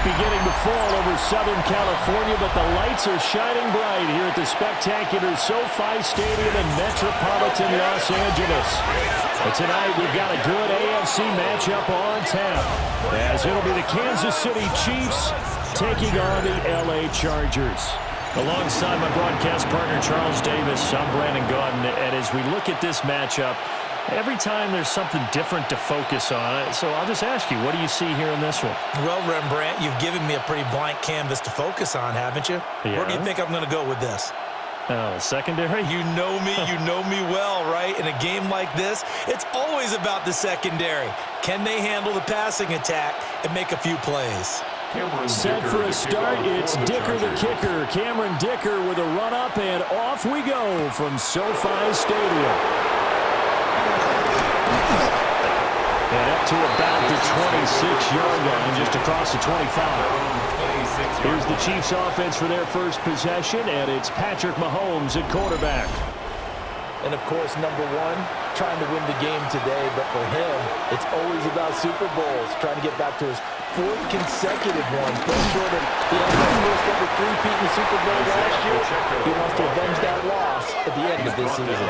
beginning to fall over Southern California, but the lights are shining bright here at the spectacular SoFi Stadium in metropolitan Los Angeles. But tonight we've got a good AFC matchup on tap, as it'll be the Kansas City Chiefs taking on the LA Chargers. Alongside my broadcast partner Charles Davis, I'm Brandon Gaudin, and as we look at this matchup, every time there's something different to focus on. So I'll just ask you, what do you see here in this one? Well, Rembrandt, you've given me a pretty blank canvas to focus on, haven't you? Yeah. Where do you think I'm going to go with this? Oh, secondary? You know me well, right? In a game like this, it's always about the secondary. Can they handle the passing attack and make a few plays? Set for a start, it's Dicker the kicker. Cameron Dicker with a run-up, and off we go from SoFi Stadium. And up to about the 26-yard line, just across the 25. Here's the Chiefs' offense for their first possession, and it's Patrick Mahomes at quarterback. And, of course, number one, trying to win the game today. But for him, it's always about Super Bowls, trying to get back to his fourth consecutive one. Fell short of the first ever three-peat in the Super Bowl last year. He wants to avenge that loss at the end of this season.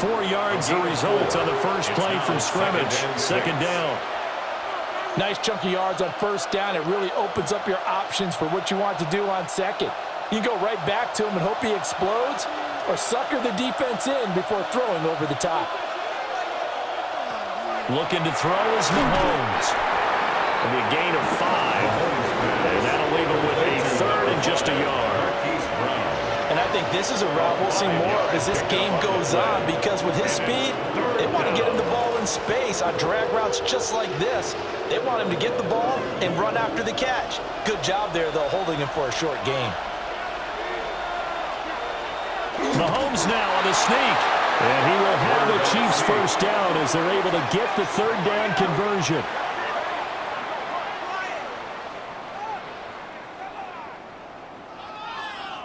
4 yards the result on the first play from scrimmage. Second down. Nice chunk of yards on first down. It really opens up your options for what you want to do on second. You can go right back to him and hope he explodes, or sucker the defense in before throwing over the top. Looking to throw is Mahomes. And a gain of 5. And that'll leave him with a third and just a yard. And I think this is a route we'll see more of as this game goes on, because with his speed, they want to get him the ball in space on drag routes just like this. They want him to get the ball and run after the catch. Good job there, though, holding him for a short gain. Mahomes now on the sneak. And he will have the Chiefs first down as they're able to get the third down conversion.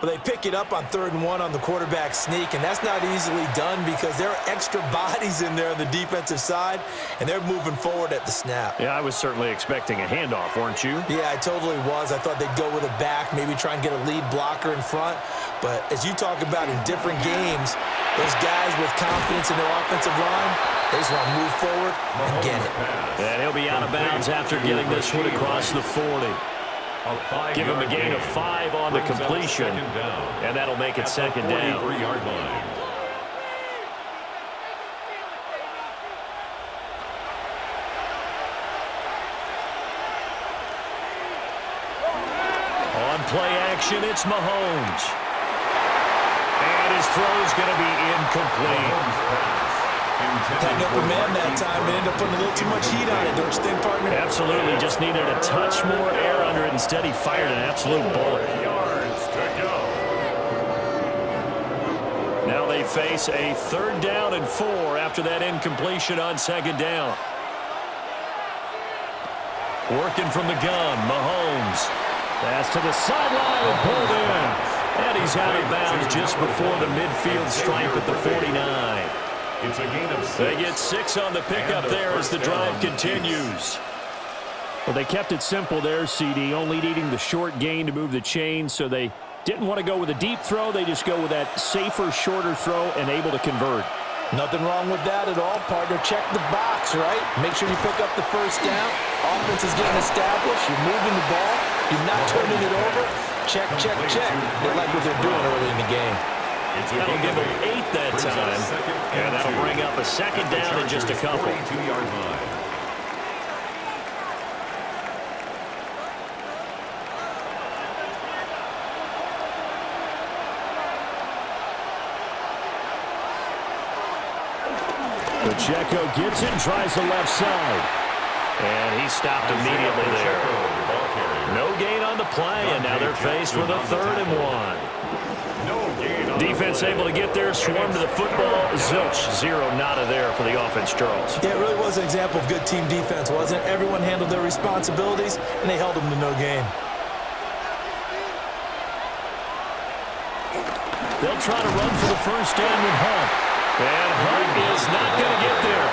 Well, they pick it up on 3rd and 1 on the quarterback sneak, and that's not easily done because there are extra bodies in there on the defensive side, and they're moving forward at the snap. Yeah, I was certainly expecting a handoff, weren't you? Yeah, I totally was. I thought they'd go with a back, maybe try and get a lead blocker in front. But as you talk about in different games, those guys with confidence in their offensive line, they just want to move forward and get it. And he'll be out of bounds after getting this one across the 40. Give him a gain of 5 on the completion, and that'll make it second down. On play action, it's Mahomes. And his throw's going to be incomplete. Tighten up a man that time and end up putting a little too much heat on it, don't you think, partner? Absolutely. Just needed a touch more air under it. Instead, he fired an absolute bullet. Now they face a 3rd down and 4 after that incompletion on second down. Working from the gun, Mahomes. Pass to the sideline and pulled in. And he's out of bounds just before the midfield stripe at the 49. It's a gain of 6. They get 6 on the pickup there as the drive continues. Well, they kept it simple there, CD, only needing the short gain to move the chain, so they didn't want to go with a deep throw. They just go with that safer, shorter throw and able to convert. Nothing wrong with that at all, partner. Check the box, right? Make sure you pick up the first down. Offense is getting established. You're moving the ball. You're not turning it over. Check, check, check. They like what they're doing early in the game. That'll give them 8 that time, and that'll bring up a second down in just a couple. Pacheco gets it, tries the left side. And he stopped immediately there. No gain on the play, and now they're faced with a 3rd and 1. Defense able to get there, swarm to the football. Zilch, 0 nada there for the offense, Charles. Yeah, it really was an example of good team defense, wasn't it? Everyone handled their responsibilities, and they held them to no gain. They'll try to run for the first down with Hunt. And Hunt is not going to get there.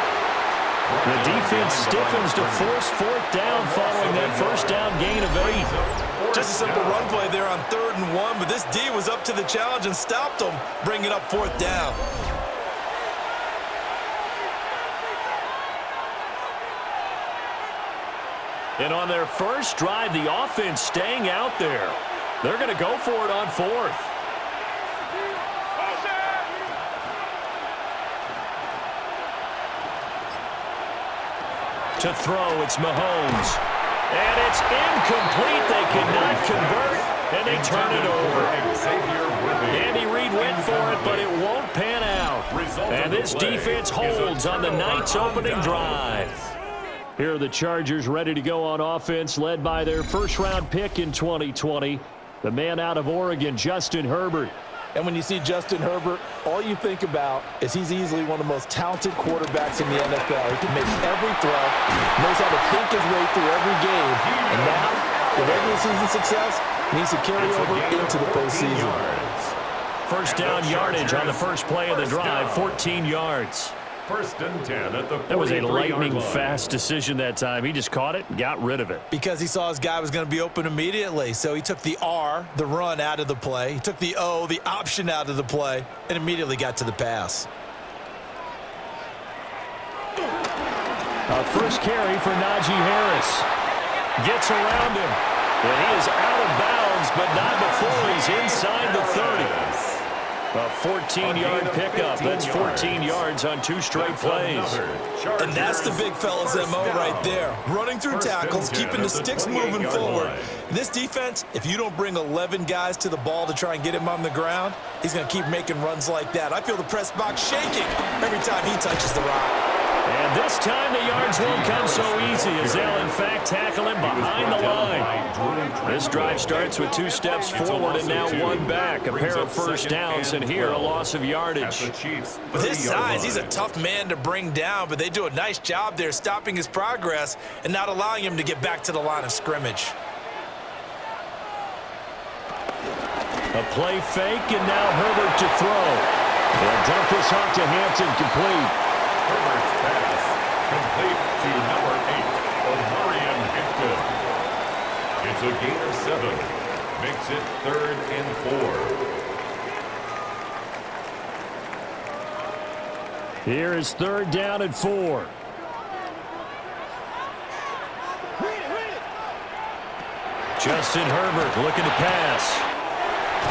The defense stiffens to force fourth down following that first down gain of 8. Just a simple run play there on 3rd and 1, but this D was up to the challenge and stopped them, bringing up 4th down. And on their first drive, the offense staying out there. They're going to go for it on 4th. To throw, it's Mahomes. And it's incomplete. They could not convert, and they turn it over. Andy Reid went for it, but it won't pan out. And this defense holds on the night's opening drive. Here are the Chargers ready to go on offense, led by their first-round pick in 2020, the man out of Oregon, Justin Herbert. And when you see Justin Herbert, all you think about is he's easily one of the most talented quarterbacks in the NFL. He can make every throw, knows how to think his way through every game. And now, the regular season success needs to carry over into the postseason. First down yardage on the first play of the drive, 14 yards. 1st and 10 at the 43-yard line. That was a lightning-fast decision that time. He just caught it and got rid of it. Because he saw his guy was going to be open immediately, so he took the R, the run, out of the play. He took the O, the option, out of the play, and immediately got to the pass. A first carry for Najee Harris. Gets around him. And he is out of bounds, but not before he's inside the 30. A 14-yard pickup. That's 14 yards on 2 straight plays. And that's the big fella's MO right there. Running through tackles, keeping the sticks moving forward. This defense, if you don't bring 11 guys to the ball to try and get him on the ground, he's going to keep making runs like that. I feel the press box shaking every time he touches the rock. And this time the yards won't come so easy as they'll, in fact, tackle him behind the line. This drive starts with 2 steps forward and now 1 back. A pair of first downs, and here a loss of yardage. With his size, he's a tough man to bring down, but they do a nice job there stopping his progress and not allowing him to get back to the line of scrimmage. A play fake, and now Herbert to throw. They'll dump this off to Hampton, complete. Herbert's pass complete to number 8, Omarion Hampton. It's a gain of 7. Makes it 3rd and 4. Here is 3rd down and 4. Justin Herbert looking to pass.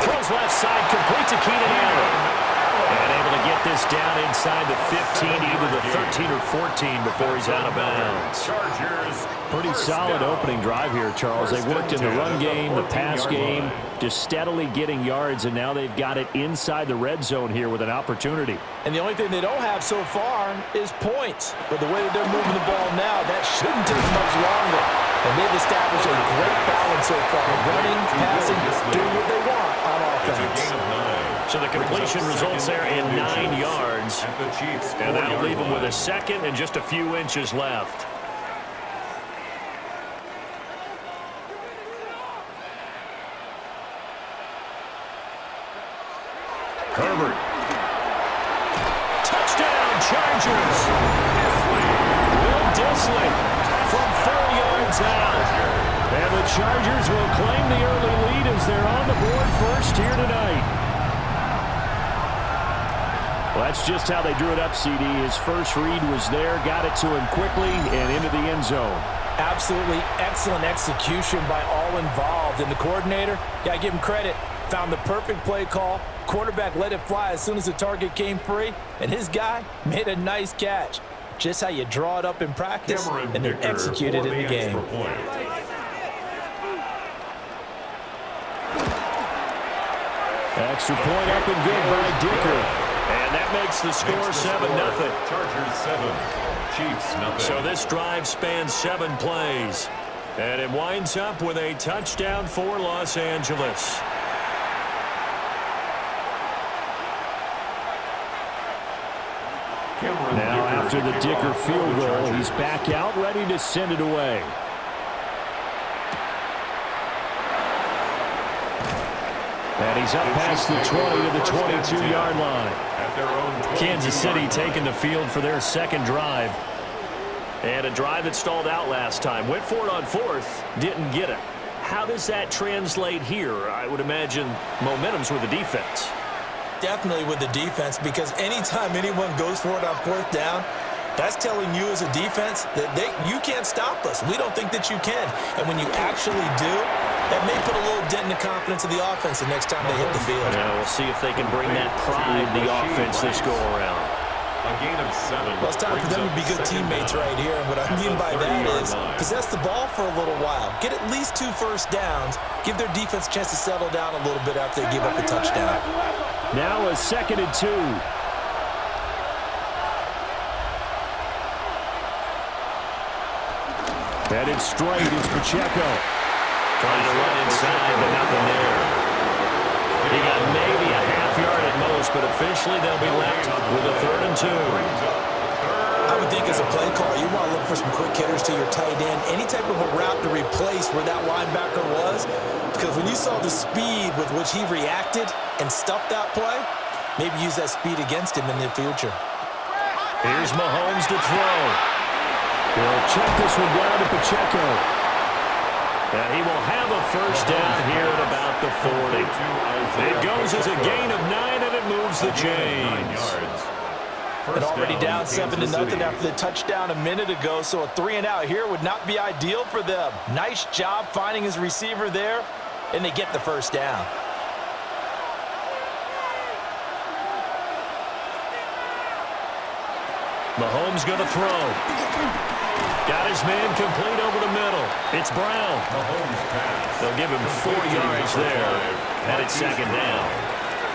Throws left side, complete to Keenan Allen. And able to get this down inside the 15, either the 13 or 14 before he's out of bounds. Pretty solid opening drive here, Charles. They worked in the run game, the pass game, just steadily getting yards, and now they've got it inside the red zone here with an opportunity. And the only thing they don't have so far is points. But the way that they're moving the ball now, that shouldn't take much longer. And they've established a great balance so far. Running, passing, doing what they want on offense. So the completion results there in 9 yards. And that'll leave them with a second and just a few inches left. Herbert. Touchdown, Chargers. Will Disley from 4 yards out. And the Chargers will claim the early lead as they're on the board first here tonight. Well, that's just how they drew it up, CD. His first read was there, got it to him quickly, and into the end zone. Absolutely excellent execution by all involved. And the coordinator, got to give him credit, found the perfect play call. Quarterback let it fly as soon as the target came free, and his guy made a nice catch. Just how you draw it up in practice and then execute it in the game. Extra point up and good by Dicker. And that makes the score 7-0. Chargers 7, Chiefs 0. So this drive spans 7 plays. And it winds up with a touchdown for Los Angeles. Now after the Dicker field goal, he's back out, ready to send it away. And he's up past the 20 to the 22-yard line. Kansas City taking the field for their second drive. And a drive that stalled out last time. Went for it on fourth, didn't get it. How does that translate here? I would imagine momentum's with the defense. Definitely with the defense, because anytime anyone goes for it on fourth down, that's telling you as a defense that you can't stop us. We don't think that you can. And when you actually do, that may put a little dent in the confidence of the offense the next time they hit the field. Yeah, we'll see if they can bring that pride to the offense this go-around. A gain of 7. Well, it's time for them to be good teammates right here. And what I mean by that is possess the ball for a little while. Get at least 2 first downs. Give their defense a chance to settle down a little bit after they give up a touchdown. Now a 2nd and 2. Headed straight, it's Pacheco. Trying to run inside, but nothing there. He got maybe a half yard at most, but officially they'll be left with a 3rd and 2. I would think as a play caller, you want to look for some quick hitters to your tight end. Any type of a route to replace where that linebacker was. Because when you saw the speed with which he reacted and stuffed that play, maybe use that speed against him in the future. Here's Mahomes to throw. He'll check this one down to Pacheco. And he will have a first down here at about the 40. It goes as a gain of 9, and it moves the chains. And already down 7-0 after the touchdown a minute ago, so a 3-and-out here would not be ideal for them. Nice job finding his receiver there, and they get the first down. Mahomes going to throw. Got his man complete over the middle. It's Brown. They'll give him 4 yards there, and it's 2nd down.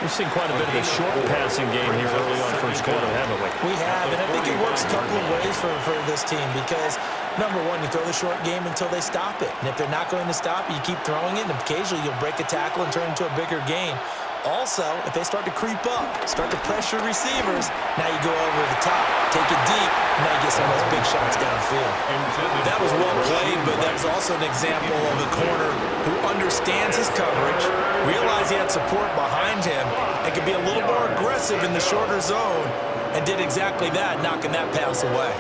We've seen quite a bit of the short passing game here early on first quarter, haven't we? We have, and I think it works a couple of ways for this team because, number one, you throw the short game until they stop it. And if they're not going to stop it, you keep throwing it, and occasionally you'll break a tackle and turn it into a bigger gain. Also, if they start to creep up, start to pressure receivers, now you go over the top, take it deep, and now you get some of those big shots downfield. That was well played, but that was also an example of a corner who understands his coverage, realized he had support behind him, and could be a little more aggressive in the shorter zone, and did exactly that, knocking that pass away.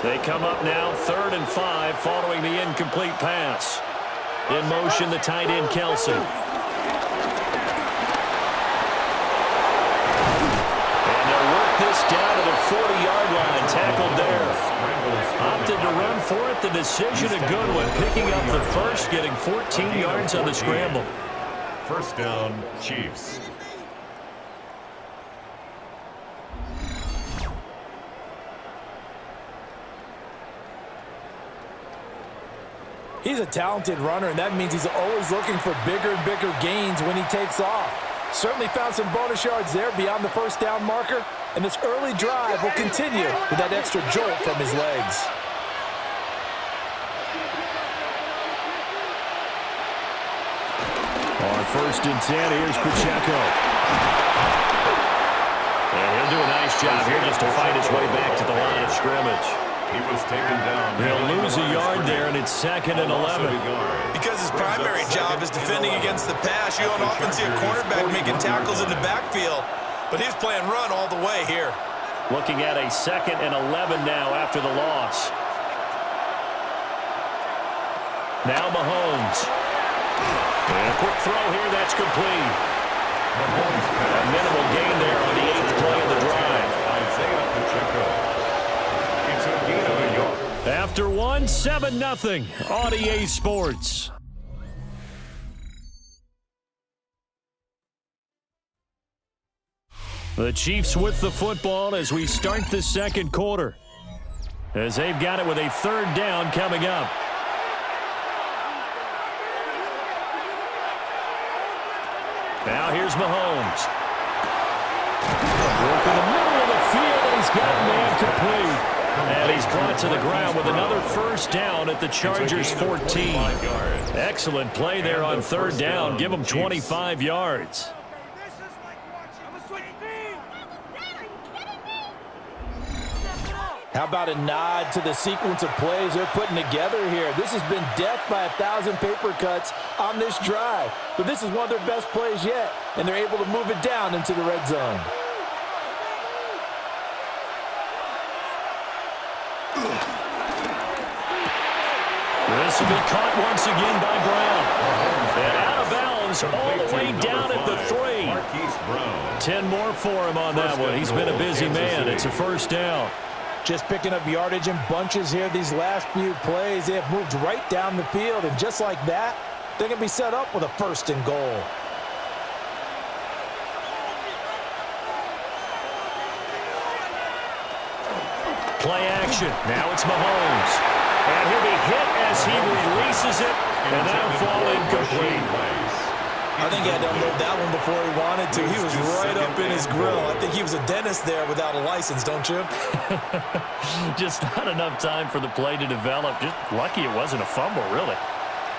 They come up now, 3rd and 5, following the incomplete pass. In motion, the tight end, Kelsey. This down to the 40-yard line, tackled there. Opted to run for it. The decision a good one, picking up the first, getting 14 yards on the scramble. First down, Chiefs. He's a talented runner, and that means he's always looking for bigger and bigger gains when he takes off. Certainly found some bonus yards there beyond the first down marker, and this early drive will continue with that extra jolt from his legs. On 1st and 10, here's Pacheco. And he'll do a nice job here just to fight his way back to the line of scrimmage. He was taken down. He'll lose a yard there, and it's 2nd and 11. Because his primary job is defending against the pass, you don't often see a cornerback making tackles in the backfield. But he's playing run all the way here. Looking at a 2nd and 11 now after the loss. Now Mahomes. And a quick throw here, that's complete. A minimal gain there on the 8th play of the drive. Isaiah Pacheco. It's a gain of a yard. After one, 7-0 on EA Sports. The Chiefs with the football as we start the 2nd quarter. As they've got it with a 3rd down coming up. Now here's Mahomes. Work in the middle of the field, and he's got man complete. And he's brought to the ground with another first down at the Chargers' 14. Excellent play there on 3rd down. Give them 25 yards. How about a nod to the sequence of plays they're putting together here? This has been death by 1,000 paper cuts on this drive. But this is one of their best plays yet, and they're able to move it down into the red zone. This will be caught once again by Brown. And out of bounds all the way down at the 3. 10 more for him on that one. He's been a busy man. It's a first down. Just picking up yardage in bunches here these last few plays. They have moved right down the field, and just like that, they're going to be set up with a 1st and goal. Play action. Now it's Mahomes. And he'll be hit as he releases it, and that'll fall incomplete. I think he had to unload that one before he wanted to. He was right up in his grill. I think he was a dentist there without a license, don't you? Just not enough time for the play to develop. Just lucky it wasn't a fumble, really.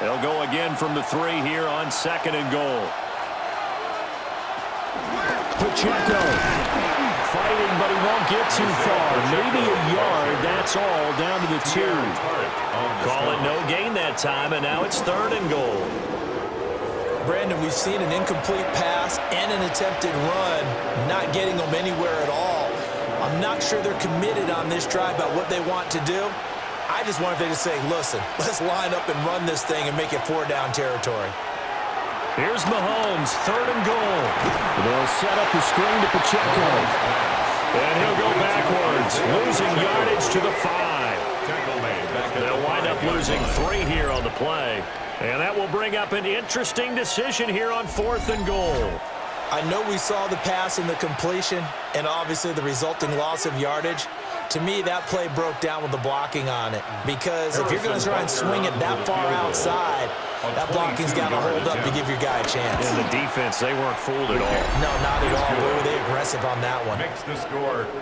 They'll go again from the 3 here on 2nd and goal. Pacheco fighting, but he won't get too far. Maybe a yard, that's all, down to the 2. Call it no gain that time, and now it's 3rd and goal. Brandon, we've seen an incomplete pass and an attempted run, not getting them anywhere at all. I'm not sure they're committed on this drive about what they want to do. I just wonder if they just say, listen, let's line up and run this thing and make it 4-down territory. Here's Mahomes, 3rd and goal. They'll set up the screen to Pacheco. And he'll go backwards, losing yardage to the 5. They'll wind up losing 3 here on the play. And that will bring up an interesting decision here on 4th and goal. I know we saw the pass and the completion and obviously the resulting loss of yardage. To me, that play broke down with the blocking on it. Because if you're going to try and swing it that far outside, that blocking's got to hold up to give your guy a chance. In the defense, they weren't fooled at all. No, not at all. Boy, were they aggressive on that one.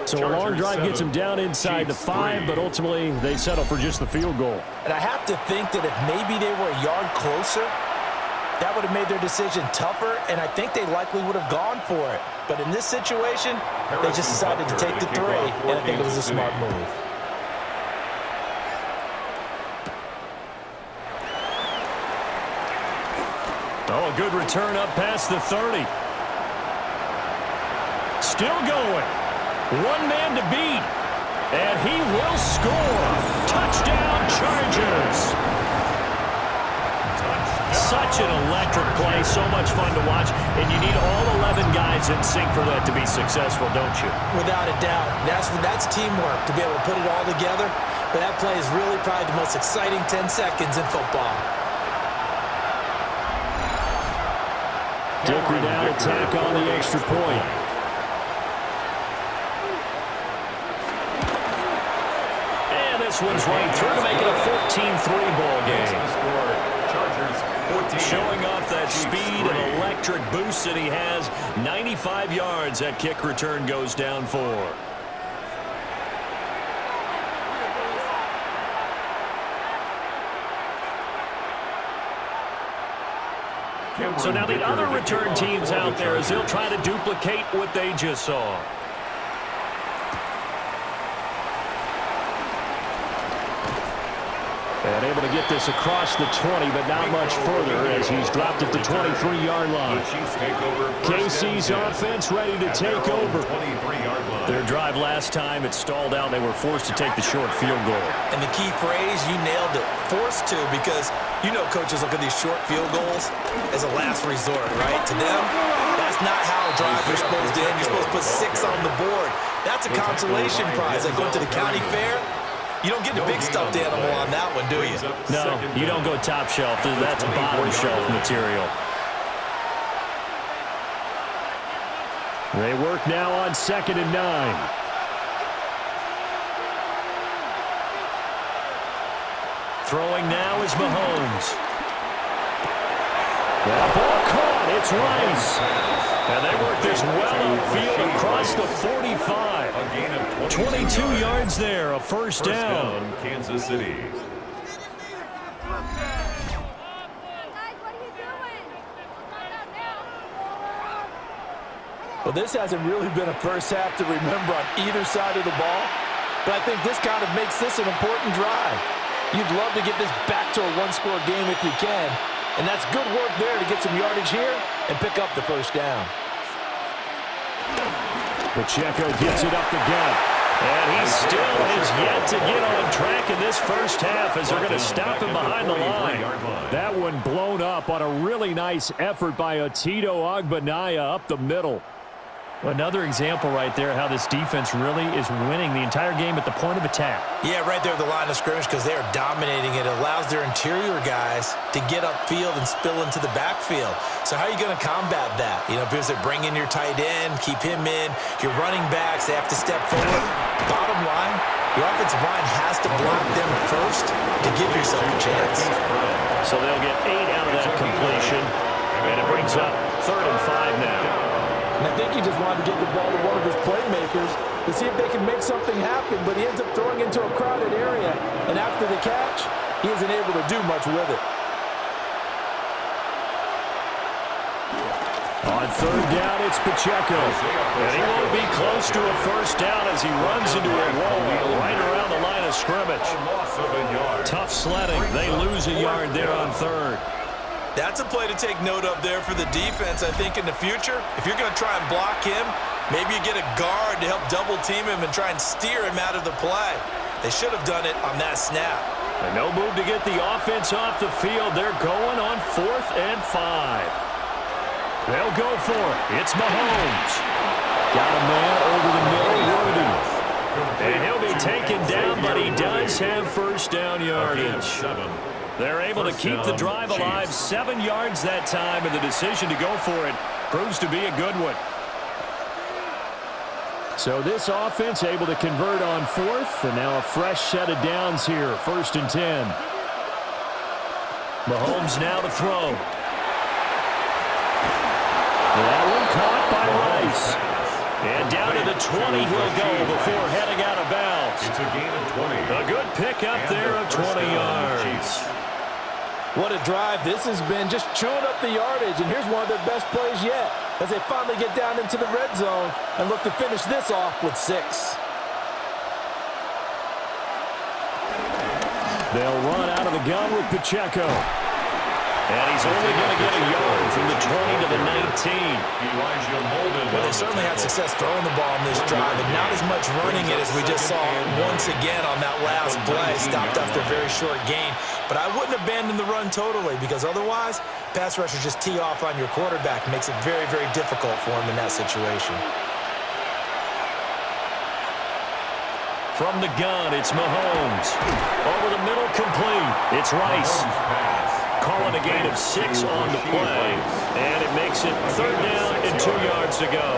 So a long drive gets them down inside the 5, but ultimately they settle for just the field goal. And I have to think that if maybe they were a yard closer, that would have made their decision tougher, and I think they likely would have gone for it. But in this situation, they just decided to take the 3, and I think it was a smart move. Oh, a good return up past the 30. Still going. One man to beat. And he will score. Touchdown, Chargers. Such an electric play, so much fun to watch, and you need all 11 guys in sync for that to be successful, don't you? Without a doubt. That's teamwork to be able to put it all together, but that play is really probably the most exciting 10 seconds in football. Dickey down, attack on the extra point. And this one's right through to make it a 14-3 ball game. Showing off that speed and electric boost that he has. 95 yards that kick return goes down for. So now the other return teams out there as they'll try to duplicate what they just saw. And able to get this across the 20, but not much further as he's dropped it to 23-yard line. KC's offense ready to take over. Their drive last time, it stalled out. They were forced to take the short field goal. And the key phrase, you nailed it, forced to, because you know coaches look at these short field goals as a last resort, right? To them, that's not how a drive you're supposed to end. You're supposed to put 6 on the board. That's a consolation prize. Like going to the county fair, you don't get the big stuffed animal on that one, do you? No, you don't go top shelf. That's bottom shelf material. They work now on 2nd and 9. Throwing now is Mahomes. That ball caught. It's Rice. And they work this well upfield across the 45. 22 yards there, a first down. Kansas City. Well, this hasn't really been a first half to remember on either side of the ball, but I think this kind of makes this an important drive. You'd love to get this back to a one-score game if you can, and that's good work there to get some yardage here and pick up the first down. Pacheco gets it up the gut. And he still has yet to get on track in this first half as they're going to stop him behind the line. That one blown up on a really nice effort by Otito Ogbonnaya up the middle. Another example right there how this defense really is winning the entire game at the point of attack. Yeah, right there at the line of scrimmage because they are dominating it. It allows their interior guys to get upfield and spill into the backfield. So how are you going to combat that? You know, because they bring in your tight end, keep him in. Your running backs, they have to step forward. Bottom line, your offensive line has to block them first to give yourself a chance. So they'll get 8 out of that completion. And it brings up 3rd and 5 now. And I think he just wanted to get the ball to one of his playmakers to see if they can make something happen, but he ends up throwing into a crowded area. And after the catch, he isn't able to do much with it. On 3rd down, it's Pacheco. And he won't be close to a first down as he runs into a wall right around the line of scrimmage. Tough sledding. They lose a yard there on 3rd. That's a play to take note of there for the defense, I think, in the future. If you're going to try and block him, maybe you get a guard to help double-team him and try and steer him out of the play. They should have done it on that snap. And no move to get the offense off the field. They're going on 4th and 5. They'll go for it. It's Mahomes. Got a man over the middle, Worthy. And he'll be taken down, but he does have first down yardage. They're able to keep the drive alive, 7 yards that time, and the decision to go for it proves to be a good one. So this offense able to convert on 4th, and now a fresh set of downs here, 1st and 10. Mahomes now to throw. That one caught by Rice. And down to the 20 he'll go before heading out of bounds. It's a gain of 20. A good pickup there of 20 yards. What a drive this has been, just chewing up the yardage. And here's one of their best plays yet as they finally get down into the red zone and look to finish this off with 6. They'll run out of the gun with Pacheco. And he's only going to get a yard from the 20 to the 19. Well, they certainly had success throwing the ball on this drive, and not as much running it as we just saw once again on that last play. Stopped after a very short gain. But I wouldn't abandon the run totally, because otherwise, pass rushers just tee off on your quarterback. Makes it very, very difficult for him in that situation. From the gun, it's Mahomes. Over the middle, complete. It's Rice. Calling a gain of 6 on the play. And it makes it 3rd down and 2 yards to go.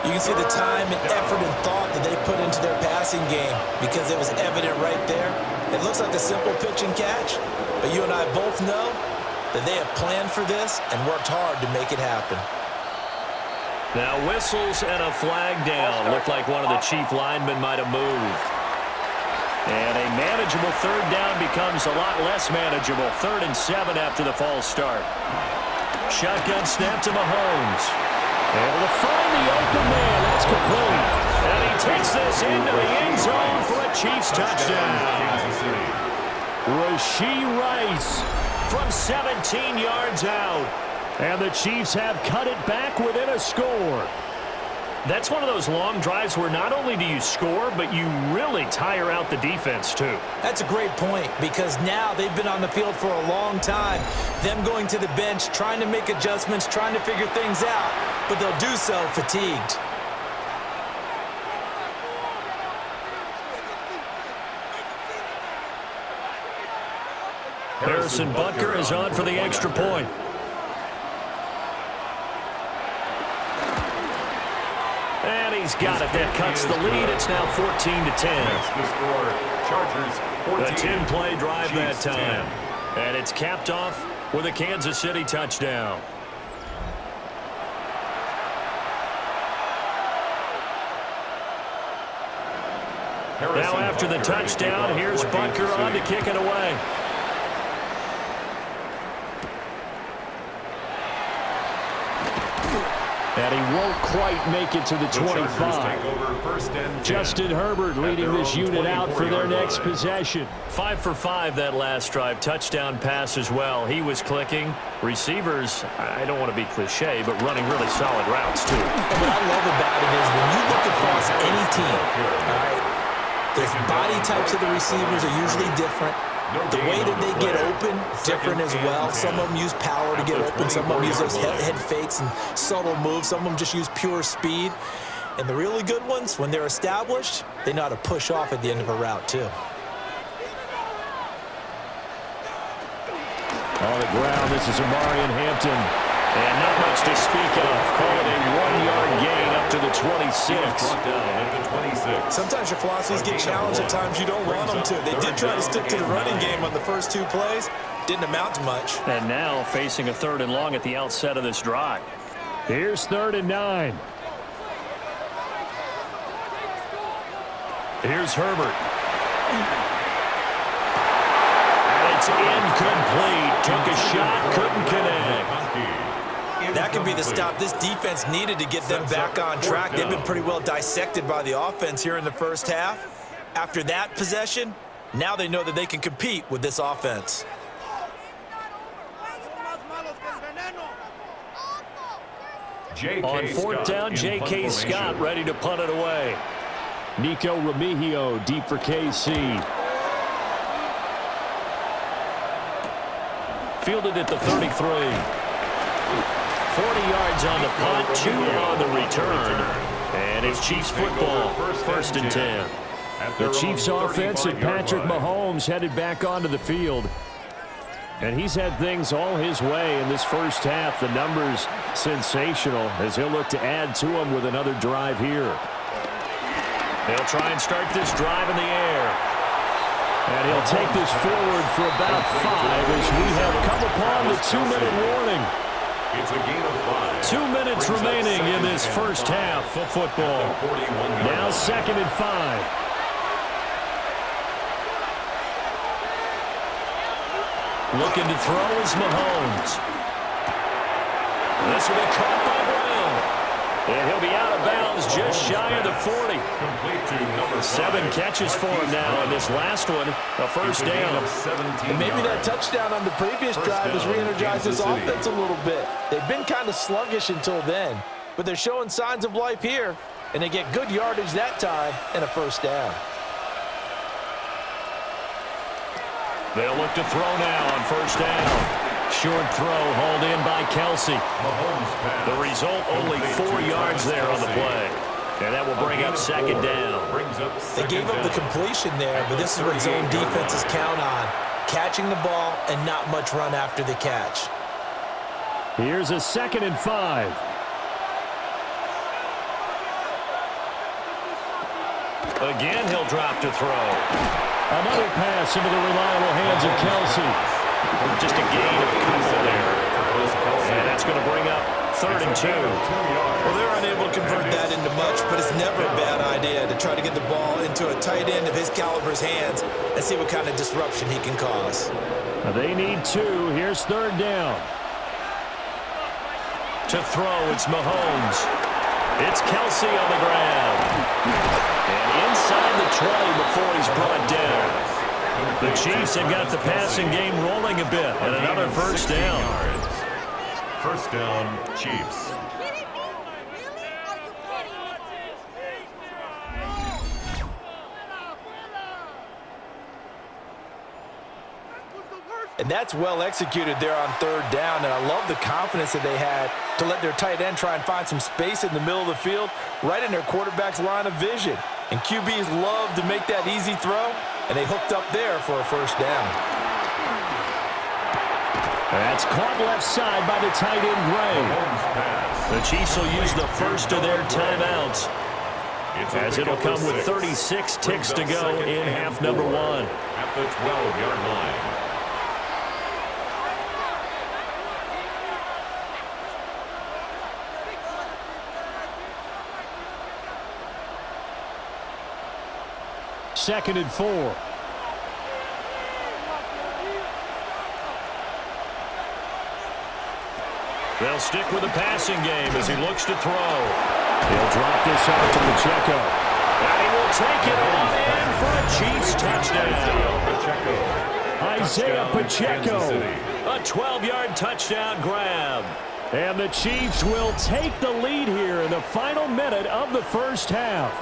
You can see the time and effort and thought that they put into their passing game because it was evident right there. It looks like a simple pitch and catch, but you and I both know that they have planned for this and worked hard to make it happen. Now whistles and a flag down. Looked like one of the chief linemen might have moved. And a manageable 3rd down becomes a lot less manageable. 3rd and 7 after the false start. Shotgun snap to Mahomes. Able to find the open man. That's complete. And he takes this into the end zone for a Chiefs touchdown. Rashee Rice from 17 yards out. And the Chiefs have cut it back within a score. That's one of those long drives where not only do you score, but you really tire out the defense, too. That's a great point, because now they've been on the field for a long time. Them going to the bench, trying to make adjustments, trying to figure things out, but they'll do so fatigued. Harrison Butker is on for the extra point. And he's got it. That cuts the lead. It's now 14-10. A 10-play drive that time. And it's capped off with a Kansas City touchdown. Now after the touchdown, here's Butker on to kick it away. And he won't quite make it to the 25. Justin Herbert leading this unit out for their next possession. 5 for 5 that last drive. Touchdown pass as well. He was clicking. Receivers, I don't want to be cliche, but running really solid routes too. And what I love about it is when you look across any team, all right, the body types of the receivers are usually different. The way that they get open, different as well. Some of them use power to get open. Some of them use those head fakes and subtle moves. Some of them just use pure speed. And the really good ones, when they're established, they know how to push off at the end of a route, too. On the ground, this is Amarian Hampton. And not much to speak of. Call it a 1-yard gain up to the 26. Sometimes your philosophies get challenged at times you don't want them to. They did try to stick to the running game on the first 2 plays. Didn't amount to much. And now facing a 3rd and long at the outset of this drive. Here's 3rd and 9. Here's Herbert. And it's incomplete. Took a shot, couldn't connect. That could be the stop this defense needed to get them back on track. They've been pretty well dissected by the offense here in the first half. After that possession, now they know that they can compete with this offense. On 4th down, J.K. Scott ready to punt it away. Nico Remigio deep for KC. Fielded at the 33. 40 yards on the punt, 2 on the return. And it's Chiefs football, 1st and 10. The Chiefs offense and Patrick Mahomes headed back onto the field. And he's had things all his way in this first half. The numbers sensational as he'll look to add to them with another drive here. They'll try and start this drive in the air. And he'll take this forward for about 5 as we have come upon the 2-minute warning. It's a gain of 5. 2 minutes remaining in this first half of football. Now 2nd and 5. Looking to throw is Mahomes. This will be caught by Brown. And he'll be out of bounds just shy of the 40. Complete to number 7 catches for him now, and this last one, a first down. And maybe that touchdown on the previous drive has re-energized this offense a little bit. They've been kind of sluggish until then, but they're showing signs of life here, and they get good yardage that time and a first down. They'll look to throw now on first down. Short throw hauled in by Kelsey. The result, only 4 yards there on the play. And that will bring up 2nd down. They gave up the completion there, but this is what zone defenses count on. Catching the ball and not much run after the catch. Here's a 2nd and 5. Again, he'll drop to throw. Another pass into the reliable hands of Kelsey. Just a gain of a couple there. And that's going to bring up 3rd and 2. Well, they're unable to convert that into much, but it's never a bad idea to try to get the ball into a tight end of his caliber's hands and see what kind of disruption he can cause. They need 2. Here's 3rd down. To throw, it's Mahomes. It's Kelsey on the ground. And inside the 20 before he's brought down. The Chiefs have got the passing game rolling a bit, and another first down. First down, Chiefs. And that's well executed there on 3rd down, and I love the confidence that they had to let their tight end try and find some space in the middle of the field, right in their quarterback's line of vision. And QBs love to make that easy throw, and they hooked up there for a first down. That's caught left side by the tight end, Gray. The Chiefs will use the first of their timeouts, as it'll come with 36 ticks to go in half number 1. At the 12-yard line. Second and 4. They'll stick with the passing game as he looks to throw. He'll drop this out to Pacheco. And he will take it on in for a Chiefs touchdown. Isaiah Pacheco. A 12-yard touchdown grab. And the Chiefs will take the lead here in the final minute of the first half.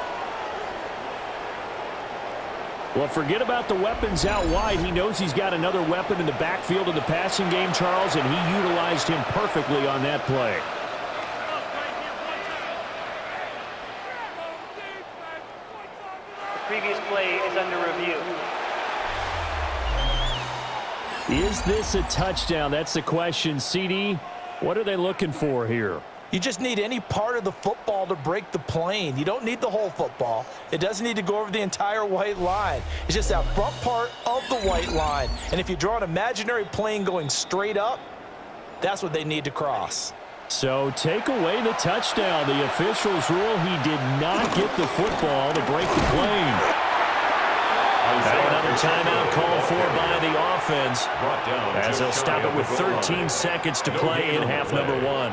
Well, forget about the weapons out wide. He knows he's got another weapon in the backfield of the passing game, Charles, and he utilized him perfectly on that play. The previous play is under review. Is this a touchdown? That's the question. CD, what are they looking for here? You just need any part of the football to break the plane. You don't need the whole football. It doesn't need to go over the entire white line. It's just that front part of the white line. And if you draw an imaginary plane going straight up, that's what they need to cross. So take away the touchdown. The officials rule he did not get the football to break the plane. Another timeout called for by the offense as they'll stop it with 13 seconds to play in half number one.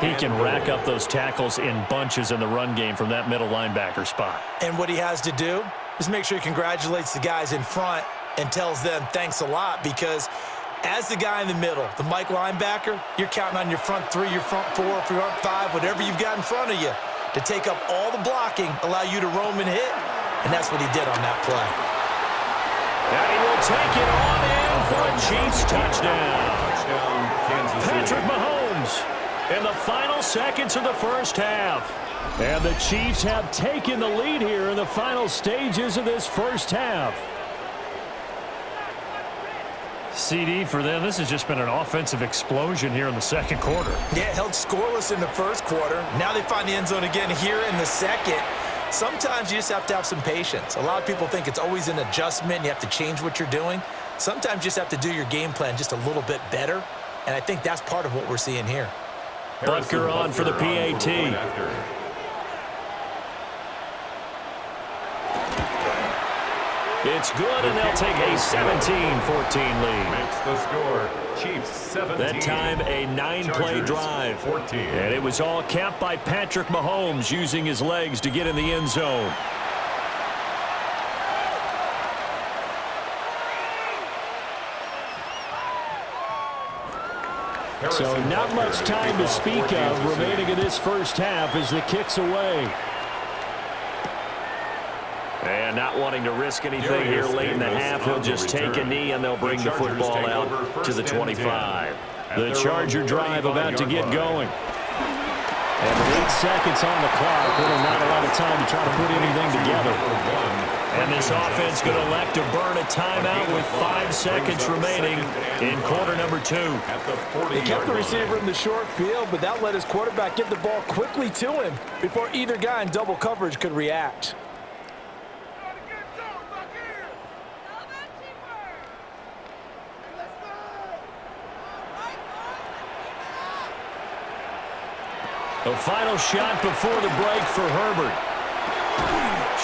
He can rack up those tackles in bunches in the run game from that middle linebacker spot. And what he has to do is make sure he congratulates the guys in front and tells them thanks a lot, because as the guy in the middle, the Mike linebacker, you're counting on your front three, your front four, your front five, whatever you've got in front of you to take up all the blocking, allow you to roam and hit. And that's what he did on that play. And he will take it on in for a Chiefs touchdown. Patrick Mahomes in the final seconds of the first half. And the Chiefs have taken the lead here in the final stages of this first half. CD, for them, this has just been an offensive explosion here in the second quarter. Yeah, held scoreless in the first quarter. Now they find the end zone again here in the second. Sometimes you just have to have some patience. A lot of people think it's always an adjustment. You have to change what you're doing. Sometimes you just have to do your game plan just a little bit better, and I think that's part of what we're seeing here. Butker on for the PAT. It's good, and they'll take a 17-14 lead. Makes the score. Chiefs 17. That time a 9-play drive. 14. And it was all capped by Patrick Mahomes using his legs to get in the end zone. So not much time to speak of remaining in this first half as the kick's away. And not wanting to risk anything here late in the half, he'll just take a knee and they'll bring the football out to the 25. The Charger drive about to get going. And 8 seconds on the clock. Really not a lot of time to try to put anything together. And this offense going to elect to burn a timeout with 5 seconds remaining in quarter number 2. They kept the receiver in the short field, but that let his quarterback get the ball quickly to him before either guy in double coverage could react. The final shot before the break for Herbert.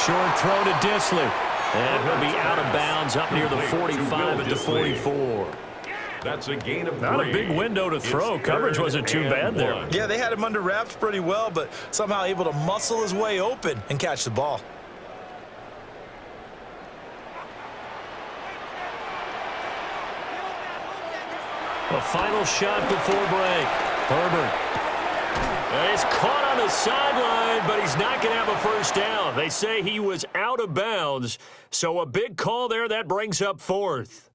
Short throw to Disley. And he'll be out of bounds up near the 45 at the 44. That's a gain of 3. Not a big window to throw. Coverage wasn't too bad there. Yeah, they had him under wraps pretty well, but somehow able to muscle his way open and catch the ball. The final shot before break. Herbert. And he's caught on the sideline, but he's not going to have a first down. They say he was out of bounds, so a big call there. That brings up 4th.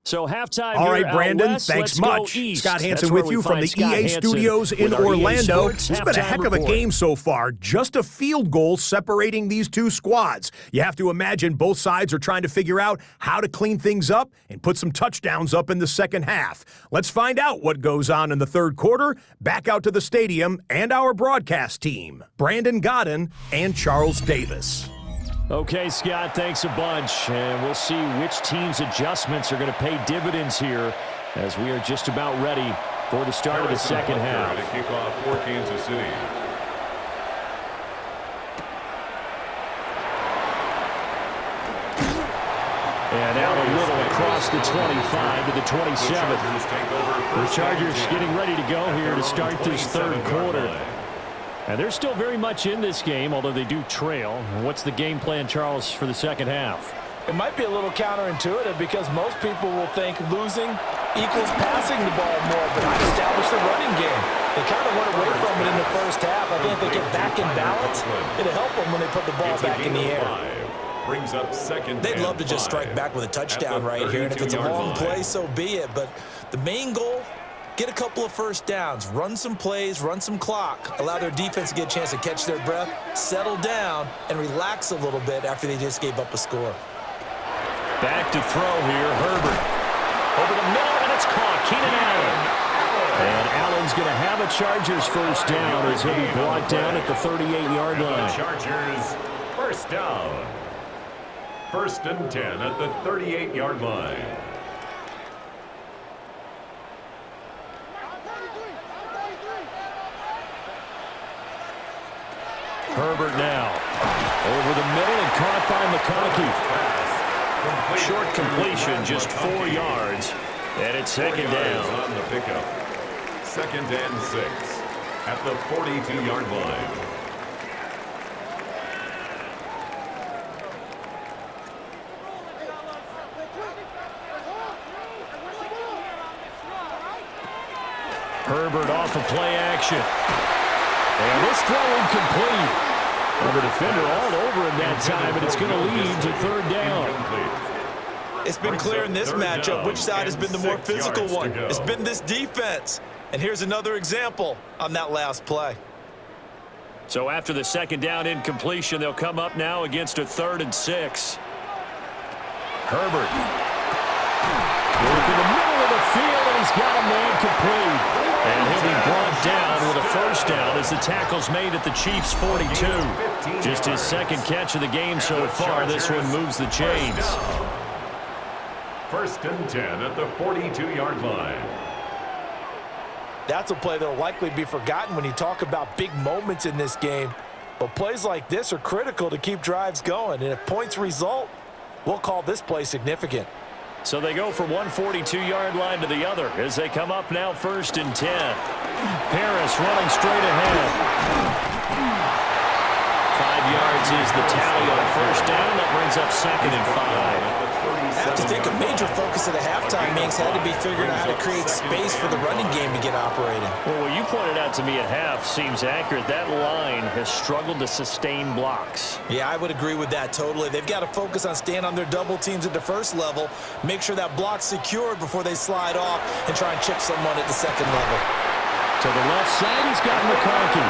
So halftime All right, here Brandon, West. thanks Let's much. go east. Scott Hansen That's where with we you from find the Scott EA Hansen Studios in with our EA Orlando. Sports It's been a halftime heck of a report. game so far. Just a field goal separating these two squads. You have to imagine both sides are trying to figure out how to clean things up and put some touchdowns up in the second half. Let's find out what goes on in the third quarter. Back out to the stadium and our broadcast team, Brandon Godden and Charles Davis. Okay, Scott, thanks a bunch. And we'll see which team's adjustments are going to pay dividends here as we are just about ready for the start of the second half. To kick off for Kansas City. And out a little across across the 25 to the 27. The Chargers getting ready to go here to start this third quarter. And they're still very much in this game, although they do trail. What's the game plan, Charles, for the second half? It might be a little counterintuitive because most people will think losing equals passing the ball more, but I established the running game. They kind of went away from it in the first half. I think if they get back in balance, it'll help them when they put the ball back in the air. Brings up second. They'd love to just strike back with a touchdown right here, and if it's a long play, so be it. But the main goal, get a couple of first downs, run some plays, run some clock, allow their defense to get a chance to catch their breath, settle down, and relax a little bit after they just gave up a score. Back to throw here, Herbert. Over the middle, and it's caught. Keenan Allen. And Allen's going to have a Chargers first down as he'll be brought down at the 38-yard line. Chargers first down. First and 10 at the 38-yard line. Herbert now. Over the middle and caught by McConkey. Short completion, just 4 yards. And it's second down. On the pickup. Second and 6 at the 42-yard line. Herbert off of play action. And this throw incomplete. Well, the defender all over him that time, and it's going to lead to third down. It's been clear in this matchup which side has been the more physical one. It's been this defense. And here's another example on that last play. So after the second down incompletion, they'll come up now against a 3rd and 6. Herbert. Work in the middle of the field, and he's got a man complete. And he'll be brought down with a first down as the tackle's made at the Chiefs' 42. Just his second catch of the game so far. This one moves the chains. First and 10 at the 42-yard line. That's a play that will likely be forgotten when you talk about big moments in this game. But plays like this are critical to keep drives going. And if points result, we'll call this play significant. So they go from one 42-yard line to the other as they come up now first and 10. Harris running straight ahead. 5 yards is the tally on first down. That brings up second and 5. I have to think a major focus of the halftime meetings had to be figuring out how to create space for the running game to get operating. Well, what you pointed out to me at half seems accurate. That line has struggled to sustain blocks. Yeah, I would agree with that totally. They've got to focus on staying on their double teams at the first level, make sure that block's secured before they slide off and try and chip someone at the second level. To the left side, he's got McConkey.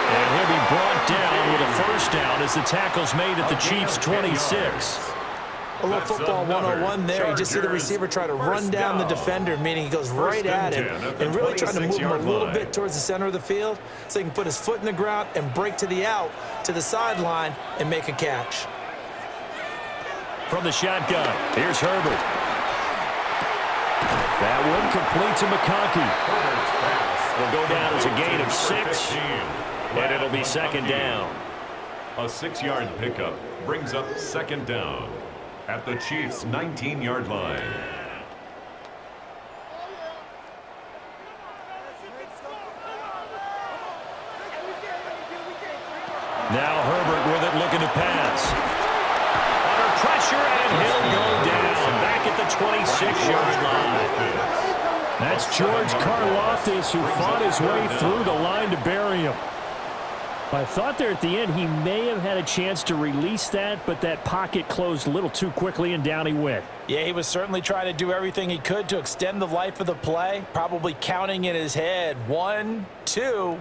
And he'll be brought down with a first down as the tackle's made at the Chiefs' 26. A little football 101 there. You just see the receiver try to run down the defender, meaning he goes right at him and really trying to move him a little bit towards the center of the field so he can put his foot in the ground and break to the out, to the sideline, and make a catch. From the shotgun, here's Herbert. That one complete to McConkey. Will go down as a gain of 6, and it'll be second down. A 6-yard pickup brings up second down at the Chiefs' 19-yard line. Now Herbert with it, looking to pass. Under pressure, and he'll go down back at the 26-yard line. That's George Karlaftis, who fought his way through the line to bury him. I thought there at the end he may have had a chance to release that, but that pocket closed a little too quickly, and down he went. Yeah, he was certainly trying to do everything he could to extend the life of the play, probably counting in his head 1, 2,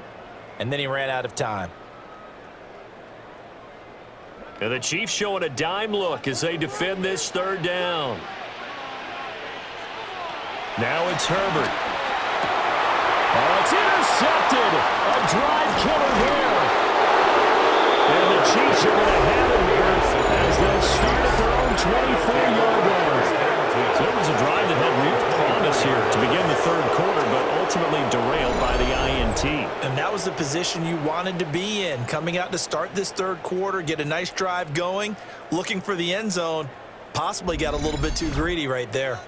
and then he ran out of time. And the Chiefs showing a dime look as they defend this third down. Now it's Herbert. Oh, it's intercepted. A drive killer here. And the Chiefs are going to have it here as they start at their own 24-yard line. So it was a drive that had real promise here to begin the third quarter, but ultimately derailed by the INT. And that was the position you wanted to be in, coming out to start this third quarter, get a nice drive going, looking for the end zone. possibly got a little bit too greedy right there.